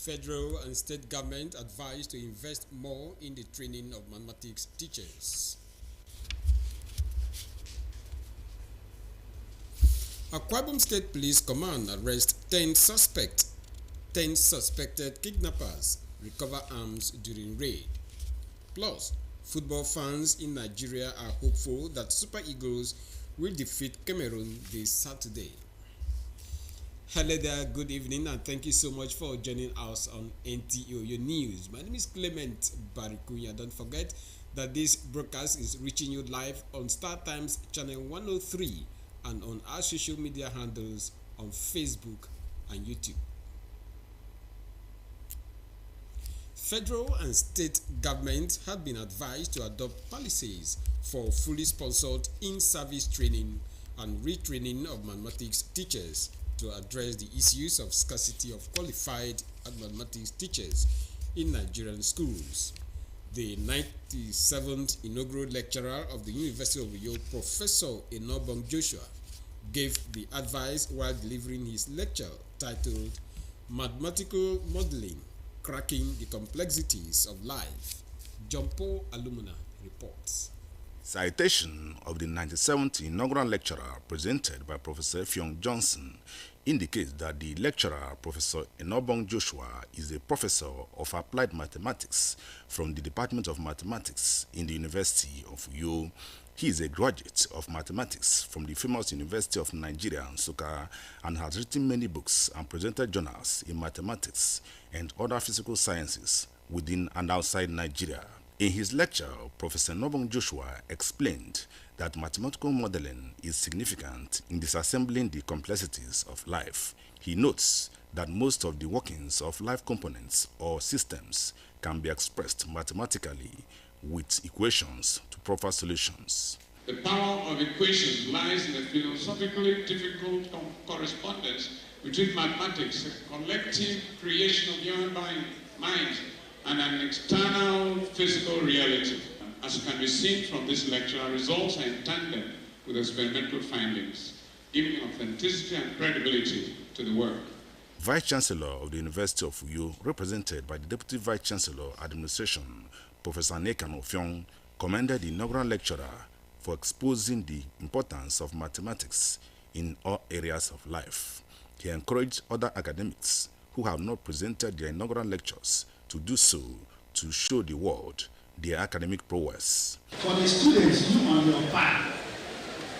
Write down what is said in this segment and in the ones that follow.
Federal and state government advised to invest more in the training of mathematics teachers. Akwa Ibom State Police Command arrest 10 suspected kidnappers, recover arms during raid. Plus, football fans in Nigeria are hopeful that Super Eagles will defeat Cameroon this Saturday. Hello there, good evening, and thank you so much for joining us on NTO Your News. My name is Clement Barikunya. Don't forget that this broadcast is reaching you live on Star Times channel 103 and on our social media handles on Facebook and YouTube. Federal and state governments have been advised to adopt policies for fully sponsored in-service training and retraining of mathematics teachers to address the issues of scarcity of qualified mathematics teachers in Nigerian schools. The 97th inaugural lecturer of the University of Uyo, Professor Enobong Joshua, gave the advice while delivering his lecture titled Mathematical Modeling, Cracking the Complexities of Life. John Paul Alumina reports. Citation of the 97th inaugural lecturer presented by Professor Fiong Johnson indicates that the lecturer, Professor Enobong Joshua, is a professor of applied mathematics from the Department of Mathematics in the University of Uyo. He is a graduate of mathematics from the famous University of Nigeria, Nsukka, and has written many books and presented journals in mathematics and other physical sciences within and outside Nigeria. In his lecture, Professor Enobong Joshua explained that mathematical modeling is significant in disassembling the complexities of life. He notes that most of the workings of life components or systems can be expressed mathematically with equations to proper solutions. The power of equations lies in the philosophically difficult correspondence between mathematics, a collective creation of human minds, and an external physical reality. As can be seen from this lecture, our results are in tandem with experimental findings, giving authenticity and credibility to the work. Vice-Chancellor of the University of Uyo, represented by the Deputy Vice-Chancellor Administration, Professor Nekan Ofiong, commended the inaugural lecturer for exposing the importance of mathematics in all areas of life. He encouraged other academics who have not presented their inaugural lectures to do so to show the world their academic prowess. For the students, you on your part,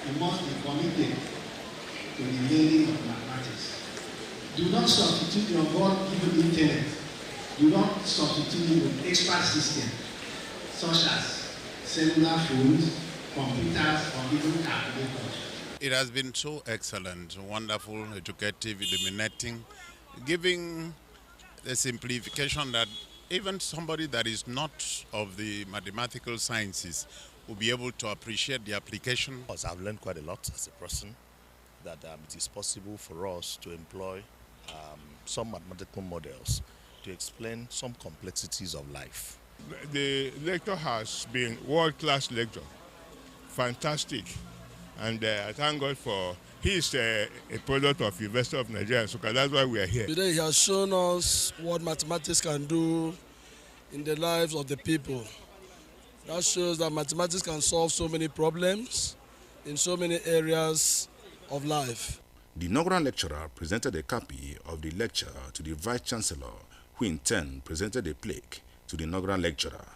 you must be committed to the learning of mathematics. Do not substitute your God-given intellect. Do not substitute it with expert systems such as cellular phones, computers, or even calculators. It has been so excellent, wonderful, educative, illuminating, giving the simplification that even somebody that is not of the mathematical sciences will be able to appreciate the application. I've learned quite a lot as a person, that it is possible for us to employ some mathematical models to explain some complexities of life. The lecture has been world-class lecture, fantastic, and I thank God for. He is a product of University of Nigeria, so that's why we are here. Today he has shown us what mathematics can do in the lives of the people. That shows that mathematics can solve so many problems in so many areas of life. The inaugural lecturer presented a copy of the lecture to the Vice-Chancellor, who in turn presented a plaque to the inaugural lecturer.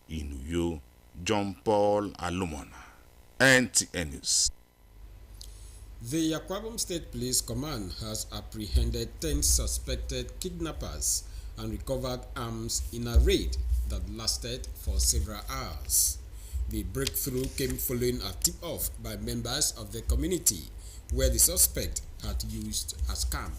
In Uyo, John Paul Alumina, NTN News. The Akwa Ibom State Police Command has apprehended 10 suspected kidnappers and recovered arms in a raid that lasted for several hours. The breakthrough came following a tip-off by members of the community where the suspect had used a scam.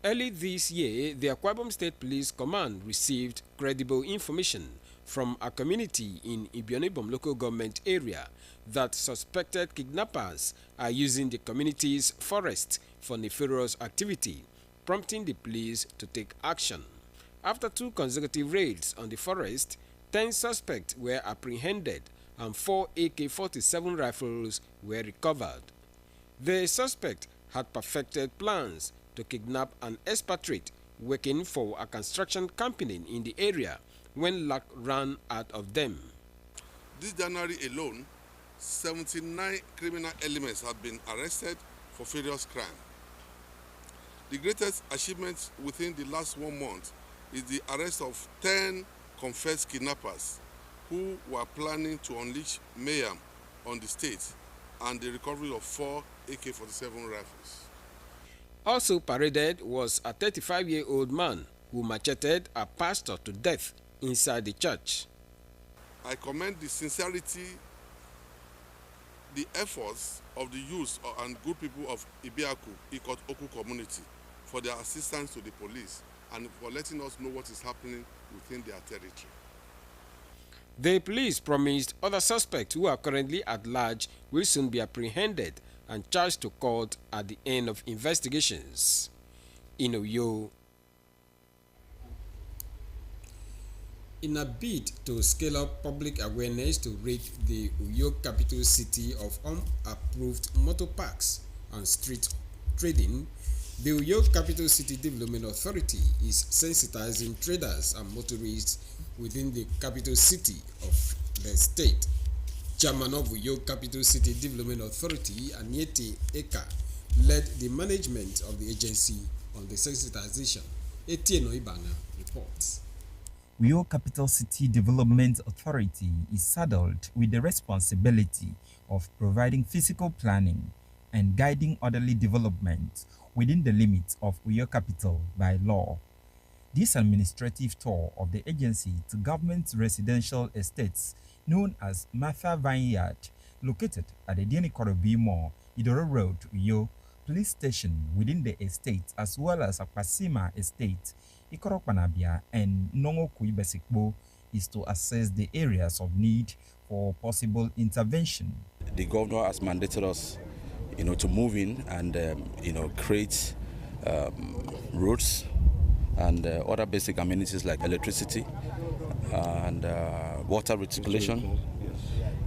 Early this year, the Akwa Ibom State Police Command received credible information from a community in Ibionibom local government area that suspected kidnappers are using the community's forest for nefarious activity, prompting the police to take action. After 2 consecutive raids on the forest, 10 suspects were apprehended and 4 AK-47 rifles were recovered. The suspect had perfected plans to kidnap an expatriate working for a construction company in the area when luck ran out of them. This January alone, 79 criminal elements have been arrested for various crimes. The greatest achievement within the last 1 month is the arrest of 10 confessed kidnappers who were planning to unleash mayhem on the state, and the recovery of 4 AK-47 rifles. Also paraded was a 35-year-old man who macheted a pastor to death inside the church. I commend the sincerity, the efforts of the youth and good people of Ibiaku, Ikot Oku community for their assistance to the police and for letting us know what is happening within their territory. The police promised other suspects who are currently at large will soon be apprehended and charged to court at the end of investigations. In Uyo, in a bid to scale up public awareness to rid the Uyo capital city of unapproved motor parks and street trading, the Uyo Capital City Development Authority is sensitizing traders and motorists within the capital city of the state. Chairman of Uyo Capital City Development Authority, Aniete Eka, led the management of the agency on the sensitization. Etienne Oibana reports. Uyo Capital City Development Authority is saddled with the responsibility of providing physical planning and guiding orderly development within the limits of Uyo Capital by law. This administrative tour of the agency to government residential estates known as Martha Vineyard, located at the Dienikorobi Mall, Idoro Road, Uyo Police Station within the estate, as well as Akpasima Estate, Ikoropanabiya and Nongo Kuibesikbo, is to assess the areas of need for possible intervention. The governor has mandated us, to move in and, create roads and other basic amenities like electricity and water recirculation.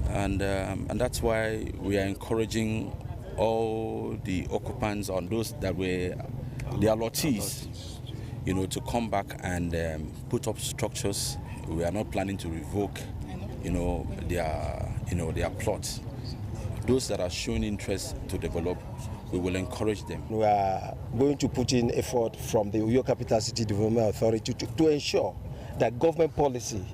And that's why we are encouraging all the occupants on those that were the allottees, to come back and put up structures. We are not planning to revoke, their plots. Those that are showing interest to develop, we will encourage them. We are going to put in effort from the Uyo Capital City Development Authority to ensure that government policy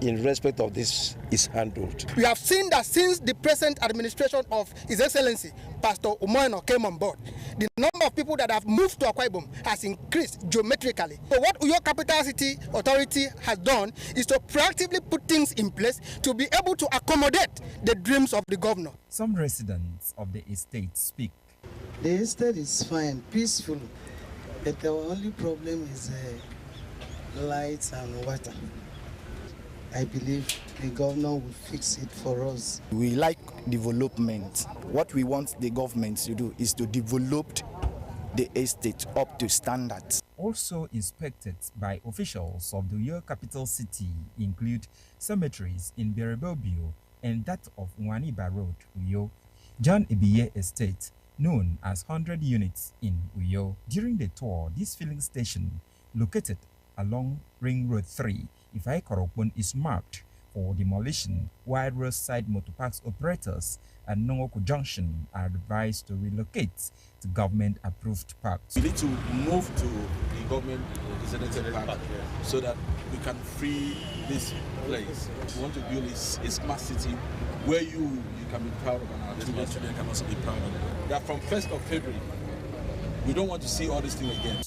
in respect of this is handled. We have seen that since the present administration of His Excellency Pastor Umoeno came on board, the number of people that have moved to Akwa Ibom has increased geometrically. So what Uyo Capital City Authority has done is to proactively put things in place to be able to accommodate the dreams of the governor. Some residents of the estate speak. The estate is fine, peaceful, but the only problem is lights and water. I believe the governor will fix it for us. We like development. What we want the government to do is to develop the estate up to standards. Also inspected by officials of the Uyo Capital City include cemeteries in Berebobio and that of Nwaniba Road, Uyo, John Ebiye Estate, known as 100 units in Uyo. During the tour, this filling station, located along Ring Road 3, Ifai Koropon, is marked for demolition, while roadside motorparks operators at Nongoku Junction are advised to relocate to government-approved parks. We need to move to the government-designated park so that we can free this place. We want to build a smart city where you can be proud of, and our children can also be proud of. That from 1st of February, we don't want to see all this thing again.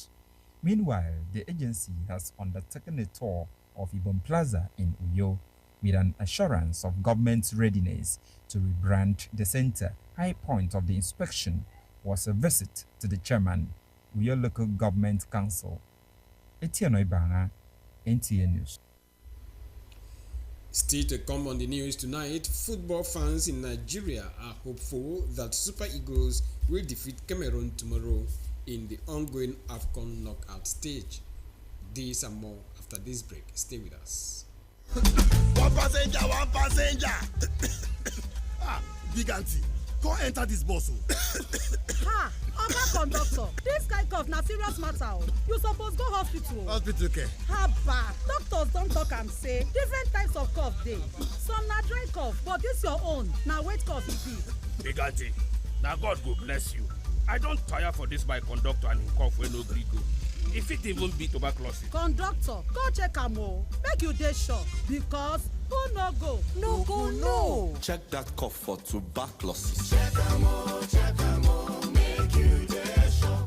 Meanwhile, the agency has undertaken a tour of Ibom Plaza in Uyo with an assurance of government's readiness to rebrand the center. High point of the inspection was a visit to the chairman, Uyo Local Government Council. Etienne Oibana, NTA News. Still to come on the news tonight, football fans in Nigeria are hopeful that Super Eagles will defeat Cameroon tomorrow in the ongoing AFCON knockout stage. This and more after this break. Stay with us. One passenger. Big auntie. Go enter this bus. Ha! Oga conductor, this kind cough na serious matter. You suppose go hospital. Hospital care. Haba, doctors don talk am say different types of cough dey. Some na dry cough, but this your own na wet cough e be. Big aunty, na God go bless you. I don tire for this my conductor and him cough wey no gree go. E fit even be tuberculosis. Conductor, go check am o, make you dey sure because who no go, no go know. Check that cough for tuberculosis. Check am o, make you dey sure.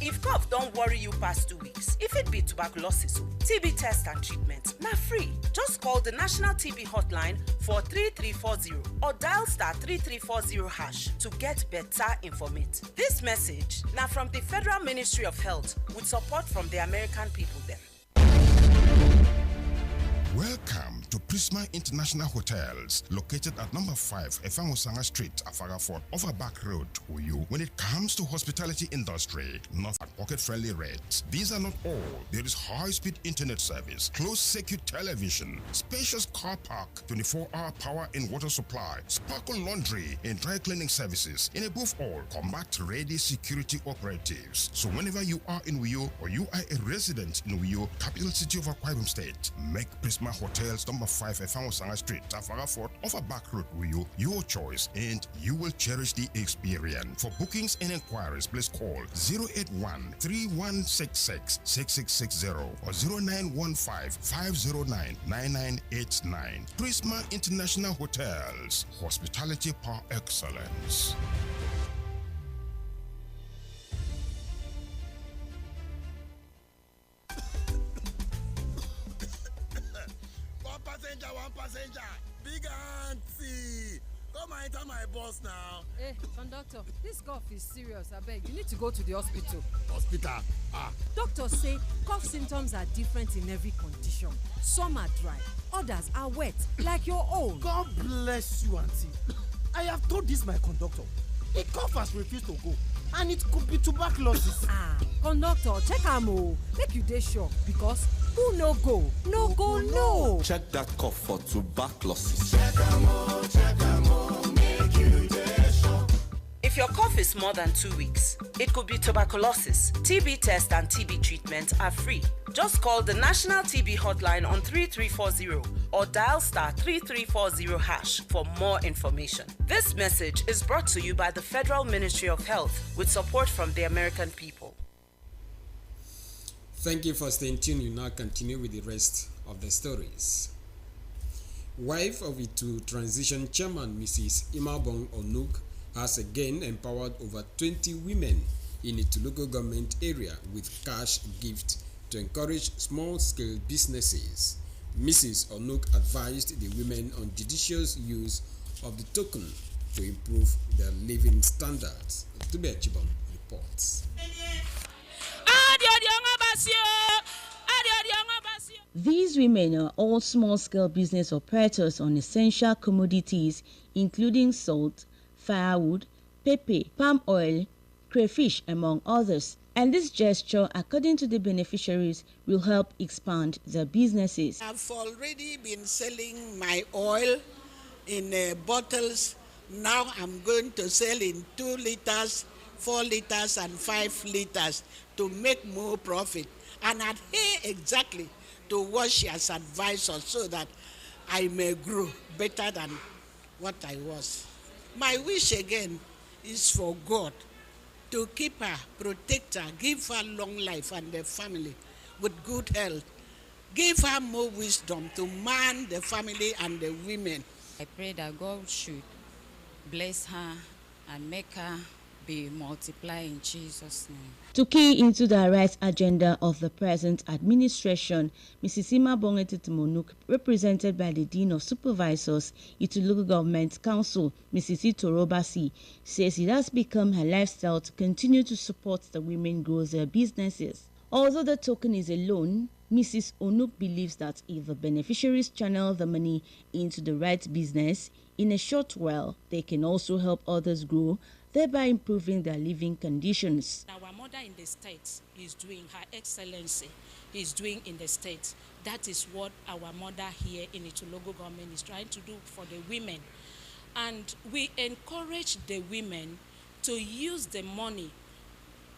If cough don't worry you past 2 weeks, if it be tuberculosis, TB test and treatment, na free. Just call the National TB Hotline for 3340 or dial *3340# to get better information. This message now from the Federal Ministry of Health with support from the American people them. Welcome to Prisma International Hotels, located at number 5 Efangosanga Street, Afagafort, Overback Road, Uyu. When it comes to hospitality industry, not at pocket-friendly rates. These are not all. There is high-speed internet service, closed-circuit television, spacious car park, 24-hour power and water supply, sparkle laundry and dry cleaning services, and above all, combat-ready security operatives. So whenever you are in Uyu or you are a resident in Uyu, capital city of Akwa Ibom State, make Prisma Hotels number 5 Efangosanga Street, Afagafort, Overback Road, Uyu, your choice, and you will cherish the experience. For bookings and inquiries, please call 081-3166-6660 or 0915-509-9989. Prisma International Hotels, hospitality par excellence. One passenger, big auntie. Come and enter my bus now. Hey, conductor, this cough is serious. I beg, you need to go to the hospital. Hospital? Doctors say cough symptoms are different in every condition. Some are dry, others are wet, like your own. God bless you, auntie. I have told this my conductor. The cough has refused to go, and it could be tuberculosis. Conductor, check am o, make you dey sure because who no go, no go, no. Check that cough for tuberculosis. Check am o, make you dey sure. If your cough is more than 2 weeks, it could be tuberculosis. TB test and TB treatment are free. Just call the National TB Hotline on 3340 or dial *3340# for more information. This message is brought to you by the Federal Ministry of Health with support from the American people. Thank you for staying tuned. You now continue with the rest of the stories. Wife of Itu transition chairman Mrs. Imabong Onuk has again empowered over 20 women in Itu local government area with cash gift to encourage small-scale businesses. Mrs. Onuk advised the women on judicious use of the token to improve their living standards. Tube Chibon reports. These women are all small-scale business operators on essential commodities including salt, firewood, pepper, palm oil, crayfish, among others. And this gesture, according to the beneficiaries, will help expand their businesses. I've already been selling my oil in bottles. Now I'm going to sell in 2 liters, 4 liters, and 5 liters to make more profit. And adhere exactly to what she has advised us so that I may grow better than what I was. My wish again is for God to keep her, protect her, give her long life and the family with good health. Give her more wisdom to man the family and the women. I pray that God should bless her and make her be multiplied in Jesus' name. To key into the rights agenda of the present administration, Mrs. Imabong Onuk, represented by the Dean of Supervisors, Itu Local Government Council, Mrs. Itorobasi, says it has become her lifestyle to continue to support the women grow their businesses. Although the token is a loan, Mrs. Onuk believes that if the beneficiaries channel the money into the right business, in a short while, they can also help others grow, thereby improving their living conditions. Our mother in the state is doing, Her Excellency is doing in the state. That is what our mother here in Itu local government is trying to do for the women. And we encourage the women to use the money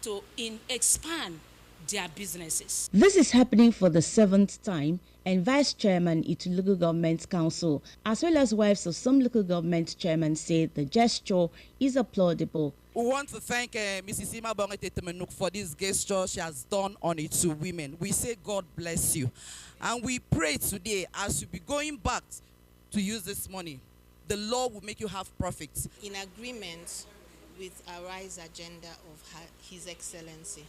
to expand their businesses. This is happening for the 7th time, and Vice Chairman Itu Local Government Council, as well as wives of some local government chairmen, say the gesture is applaudable. We want to thank Mrs. Ima Bongete Temenuk for this gesture she has done on it to women. We say God bless you. And we pray today, as you be going back to use this money, the Lord will make you have profits. In agreement with our RISE agenda of His Excellency.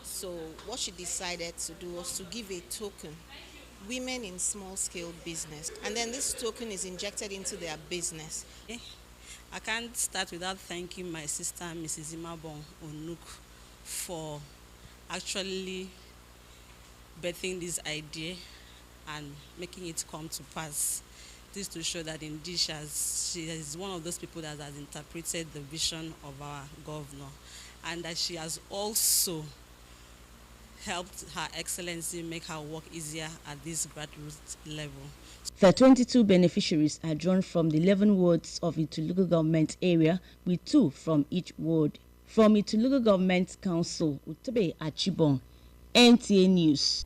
So what she decided to do was to give a token, women in small-scale business. And then this token is injected into their business. I can't start without thanking my sister, Mrs. Imabong Onuk, for actually birthing this idea and making it come to pass. This to show that indeed she is one of those people that has interpreted the vision of our governor, and that she has also helped Her Excellency make her work easier at this grassroots level. The 22 beneficiaries are drawn from the 11 wards of Itu Local Government area, with 2 from each ward. From Itu Local Government Council, Utabe Achibong, NTA News.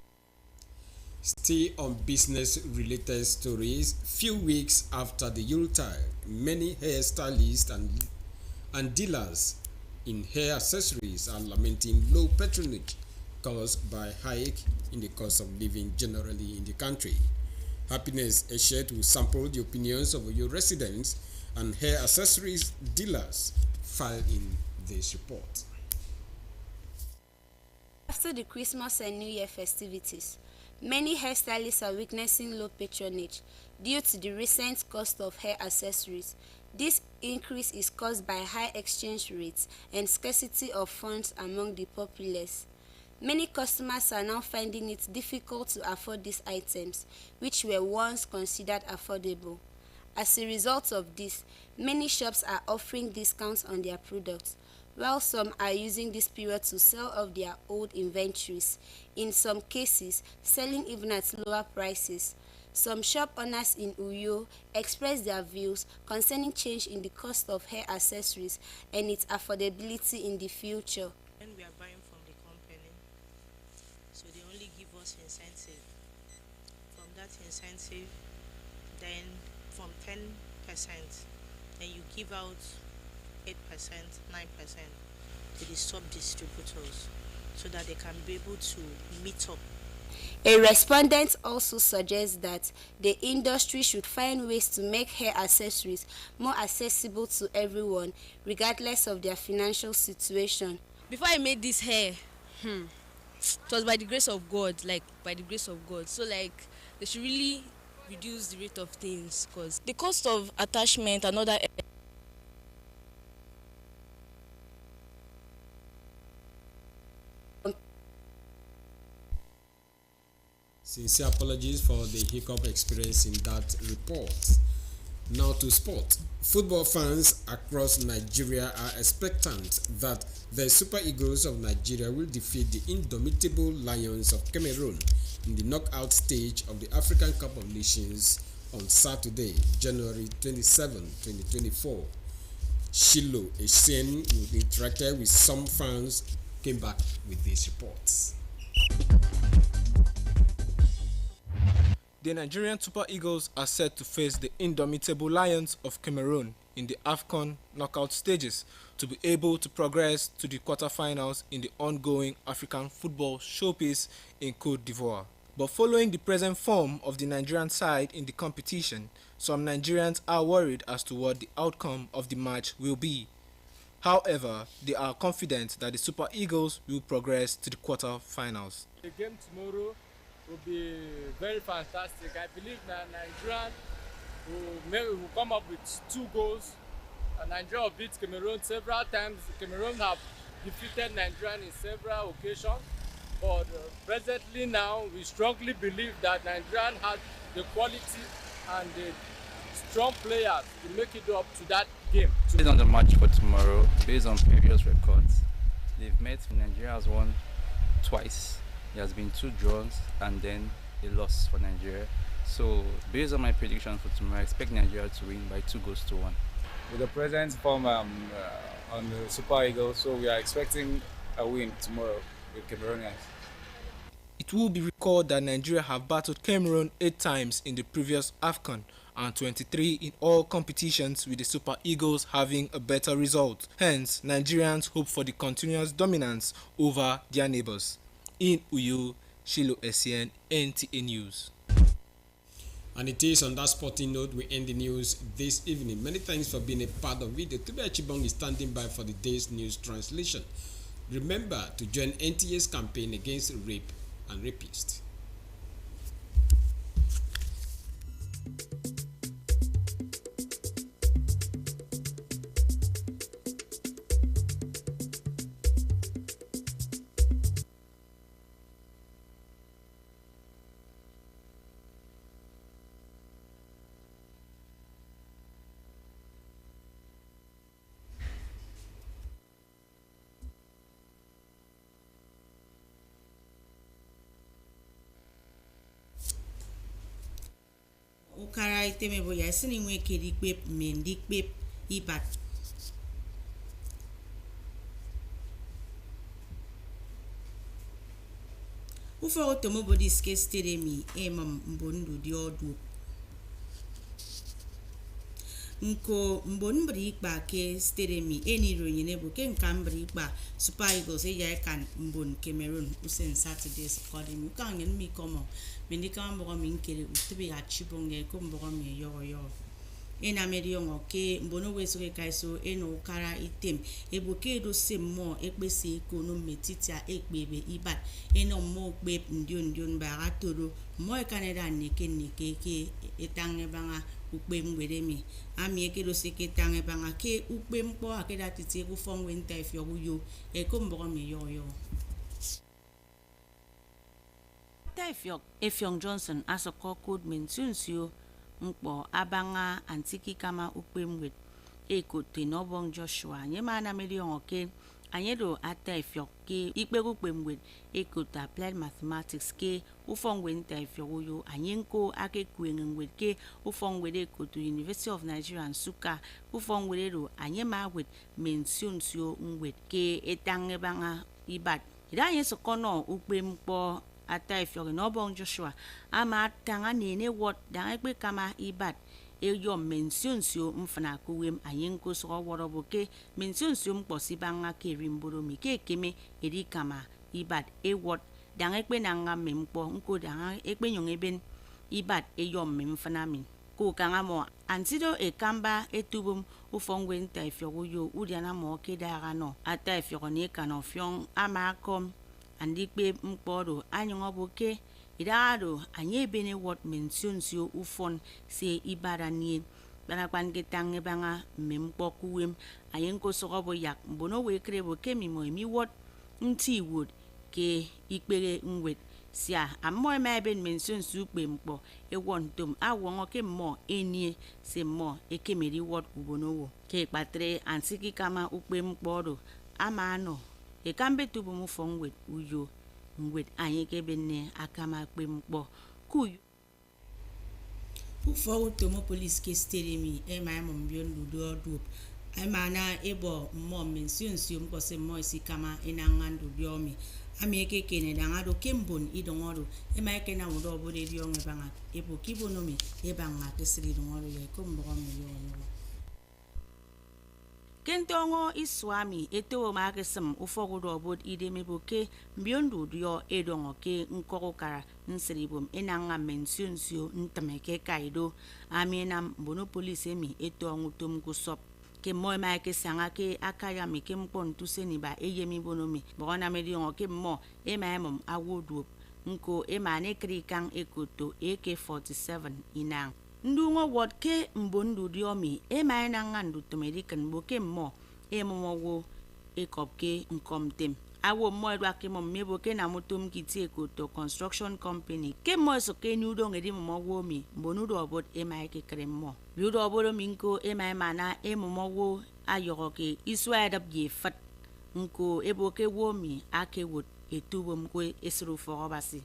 Still on business-related stories, few weeks after the Yuletide, many hairstylists and dealers in hair accessories are lamenting low patronage caused by hike in the cost of living generally in the country. Happiness Eshet will sample the opinions of your residents and hair accessories dealers filed in this report. After the Christmas and New Year festivities, many hairstylists are witnessing low patronage due to the recent cost of hair accessories. This increase is caused by high exchange rates and scarcity of funds among the populace. Many customers are now finding it difficult to afford these items, which were once considered affordable. As a result of this, many shops are offering discounts on their products, while some are using this period to sell off their old inventories, in some cases selling even at lower prices. Some shop owners in Uyo expressed their views concerning change in the cost of hair accessories and its affordability in the future. When we are buying from the company, so they only give us incentive. From that incentive, then from 10%, then you give out 8%, 9% to the sub-distributors so that they can be able to meet up. A respondent also suggests that the industry should find ways to make hair accessories more accessible to everyone, regardless of their financial situation. Before I made this hair, it was by the grace of God, So they should really reduce the rate of things, because the cost of attachment and other Sincere apologies for the hiccup experienced in that report. Now to sport. Football fans across Nigeria are expectant that the Super Eagles of Nigeria will defeat the indomitable Lions of Cameroon in the knockout stage of the African Cup of Nations on Saturday, January 27, 2024. Shilo Essien, who interacted with some fans, came back with these reports. The Nigerian Super Eagles are set to face the indomitable Lions of Cameroon in the AFCON knockout stages to be able to progress to the quarterfinals in the ongoing African football showpiece in Côte d'Ivoire. But following the present form of the Nigerian side in the competition, some Nigerians are worried as to what the outcome of the match will be. However, they are confident that the Super Eagles will progress to the quarterfinals. The game tomorrow will be very fantastic. I believe that Nigeria will come up with 2 goals. And Nigeria will beat Cameroon several times. Cameroon have defeated Nigeria in several occasions. But presently now, we strongly believe that Nigeria has the quality and the strong players to make it up to that game. Based on the match for tomorrow, based on previous records, they've met. Nigeria has won twice. There has been 2 draws and then a loss for Nigeria. So based on my prediction for tomorrow, I expect Nigeria to win by 2 goals to 1. with the present form on the Super Eagles, so we are expecting a win tomorrow with Cameroonians. It will be recalled that Nigeria have battled Cameroon 8 times in the previous AFCON and 23 in all competitions, with the Super Eagles having a better result. Hence, Nigerians hope for the continuous dominance over their neighbors. In Uyo, Shilo Essien, NTA News. And it is on that sporting note we end the news this evening. Many thanks for being a part of it. Tobe Achibong is standing by for the day's news translation. Remember to join NTA's campaign against rape and rapists. Ukara iteme boya sini nwe kedi kpep mendi kpep ibat. Ufa otomo body ske steremi emam mbondu di odu. Nko mbonbri ikpa ke steremi eni ronyene bo ke nkambri ikpa Super Eagles eya kan mbon Cameroon usen Saturdays according ukangen mi komo mendika mbogo minkere utube achibonge ko mbogo mi yo ena mediongo ke mbono weso ke kaiso eno kara item eboke do semmo ekpese ekono metitia ekbebe ibat eno mo gbe ndion baratoro mo Canada neke ke etange banga ukpe mwede mi ami eke do seke tange banga ke ukpe mpo akeda titi ku fong winter if yo eko mbogo mi yo Efyong Johnson asoko code mensunsio mkpo abanga antiki kama ukpe mwed eko tenobong Joshua nyema na milion oke anyedo ata efyok ke ikpe ukpe mwed eko ta applied mathematics ke ufong winter ifyoyo anyenko ake kuengen wed ke ufong wed eko to University of Nigeria Nsukka ufong wed do anyema wed mensunsio mwed ke etange banga ibat idanye sokono ukpe mkpo ata ifyoge nobong Joshua ama tanga nene wot dangekpe kama ibat eyo mensionsio mfana kuwem ayenko so worobo ke mensionsio mkposi banga ke rimboro mi ke keme eri kama ibat ewot dangekpe nanga mempo nko danga ekpe nyongeben ibat eyo memfana min ko kanga mo antido ekamba etubum ufongwe nta ifyogo yo udiana mo ke daga no ata ifyogo ne kano fyong amakom andikpe mkpodo anyongoboke idado anye bene what mensionsio ufon se ibaranie bana kwange tange banga mempo kuwem ayenko sogobo yak mbono wekrebo kemi mi what nti wood ke ikpere nwet sia amoy ma ben mensionsio kpe mkpo ewon tom awon ke mo enie se mo ekemeri what ubonowo ke patre ansiki kama ukpe mkpodo amano ekambe tubu mu fongwet uyo ngwet anye ke benne akama kpe mkpo kuyu ufo utomo police ke steremi ema mbion ludo odu ema na ebo mo mensionsio mkose mo isikama inangandu biomi ami eke kene dangado kembon idongoro ema eke na wodo obode dionge banga ebo kibonomi ebanga kesiri dongoro ye kombo yo Kentongo iswami eto magesem ufogudo obod idemeboke mbiondu dio edongo ke nkokokara nsribum enanga mensionsio ntameke kaido aminam bono police emi eto ngutum kusop ke moy ma ke sanga ke akaya mi ke mpon tuseni ba eyemi bonomi bona mediongo ke mo emamom awodu nko emane krikan ekoto AK47 inang ndungo wot ke mbondu diomi ema na ngandu tomedikan boke mo emowo ekopke nkomtem awo mo edwa ke mo meboke na motom kiti ekoto construction company ke mo so ke nudo ngedi mo wo mi mbonu do obot ema ke kremo biudo obodo minko ema mana emowo ayoro ke iswa edab ye fat nko eboke wo mi ake wot etubom ko esru forobasi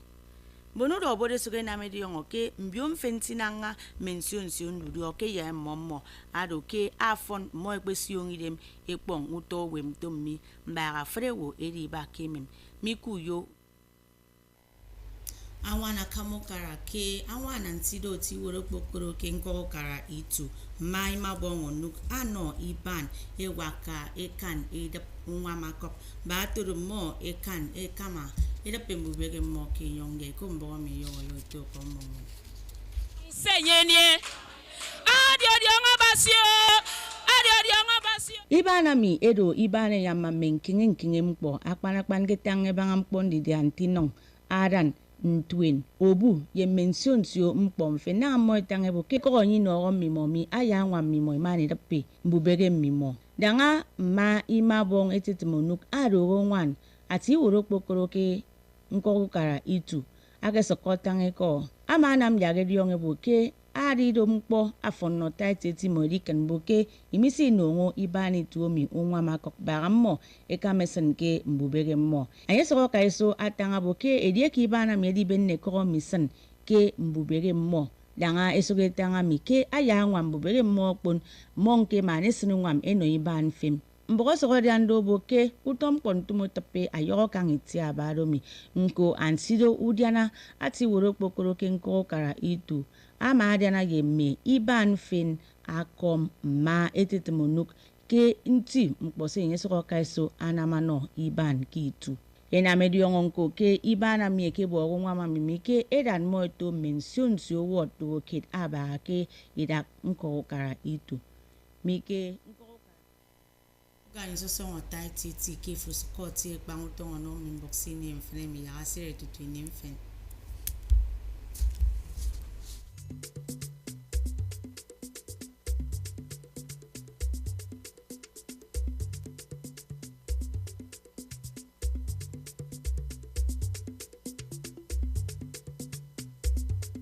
bono do bode suge na medi yongo ke mbiom fentinanga mention ndu oke ya mommo ado ke afon mo ekpesi yongidem ekpong uto wem tommi mbara frewo eri ba kemem mikuyo awana kamokara ke awana ntido ti woro kpokoro ke nkokara itu mai mabongo nuk ano iban ewaka ekan edap nwa makop ba toro mo ekan ekama edap mbubege mo ke yonge ko mbo mi yo lo to ko mo senyenie adio ngabasio ibana mi edo ibana ya mamenkinge mkpo akpanakpan getange bangam kpondi de antinong aran ntwen obu ye mention sio mkpo mfe na mo tange bo ke ko nyi no mi mo mi aya nwa mi mo mani dape mbubege mi mo danga ma ima bong etitimonuk aro nwan ati woro kpokoro ke nko kara itu age sokotange ko amana m yage dionge bo ke arido mkpo afonno taiteti morikan boke imisi nongo ibani tuomi onwa makok barammo ekamesen ke mbubege mo ayesoro kaiso atanga boke edie ki ibana medi benne ko misen ke mbubege mo danga esoge tanga mi ke aya nwa mbubege mo kpon monke manesinu nwam eno iban fem mbogo soro diando boke utom kontumo tape ayoro kangiti abadomi nko ansido udiana ati woro kpokoro ke nko kara itu ama adiana yeme iban fin akom ma etitimonuk ke nti mkpose nyesoko kaiso anamano iban kitu ena mediongo nko ke ibana mieke bo nwa mamimi ke edan mo to mention si owo to kid aba ke ida nko kara itu mike Organizo son taiti ti ke fu skoti e panguto no mi boxing ni mfene mi ya asire tutu ni mfene